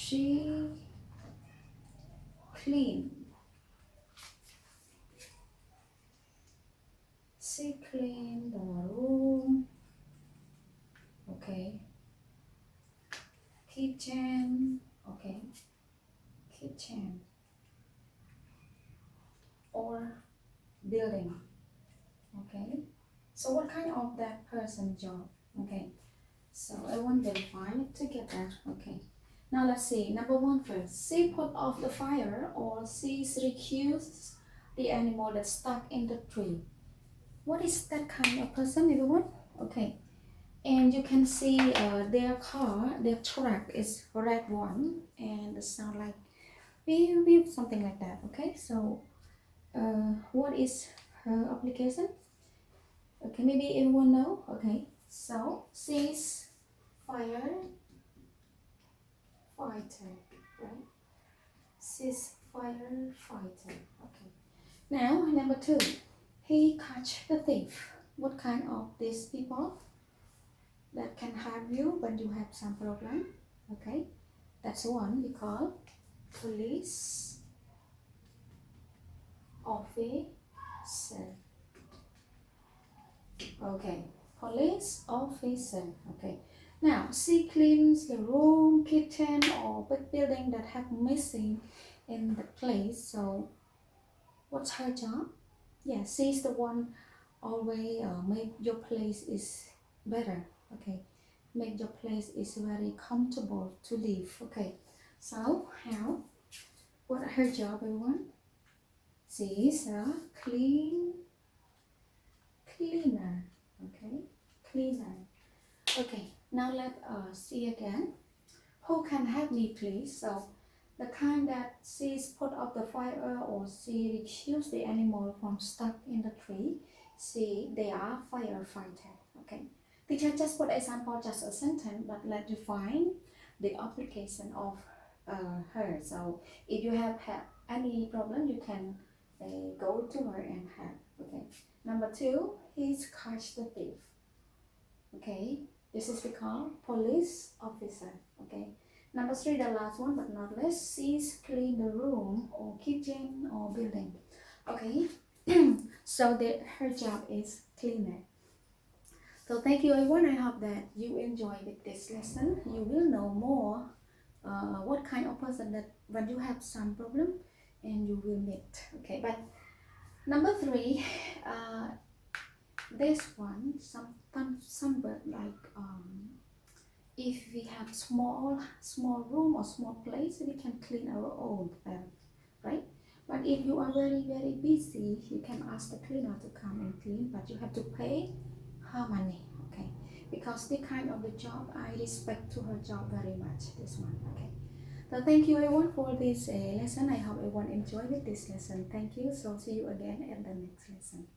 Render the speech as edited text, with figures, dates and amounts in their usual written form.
She clean. She clean the room. Okay. Kitchen. Okay. Kitchen. Or building. Okay. So what kind of that person job? Okay. So I want to verify it together. Okay. Now let's see. Number one first. She put off the fire or she recused the animal that's stuck in the tree. What is that kind of person, everyone? Okay. And you can see their car, their truck is red one, and the sound like beep beep, something like that. Okay. So what is her application? Okay, maybe everyone know. Okay. So she's fire fighter, right? She's firefighter. Okay. Now number two, he catch the thief. What kind of these people that can help you when you have some problem? Okay, that's one we call police officer. Okay, police officer. Okay. Now she cleans the room, kitchen, or big building that have missing in the place. So what's her job? Yeah, she's the one always make your place is better. Okay, make your place is very comfortable to live. Okay, so how? What her job, everyone? She is a cleaner. Okay, cleaner. Okay, now let us see again. Who can help me, please? So the kind that she's put out the fire or she recused the animal from stuck in the tree. They are firefighter. Okay. Teacher just put example, just a sentence, but let you find the application of her. So if you have any problem, you can go to her and help. Okay. Number two, he's catch the thief. Okay. This is we call police officer. Okay. Number three, the last one but not less, she's clean the room or kitchen or building. Okay. So her job is cleaner. So thank you everyone. I hope that you enjoy with this lesson. You will know more what kind of person that when you have some problem and you will meet. Okay. But number three, this one sometimes some bird like if we have small room or small place, we can clean our own, right? But if you are very busy, you can ask the cleaner to come and clean, but you have to pay her money. Okay, because the kind of the job, I respect to her job very much, this one. Okay, so thank you everyone for this lesson. I hope everyone enjoyed this lesson. Thank you. So see you again at the next lesson.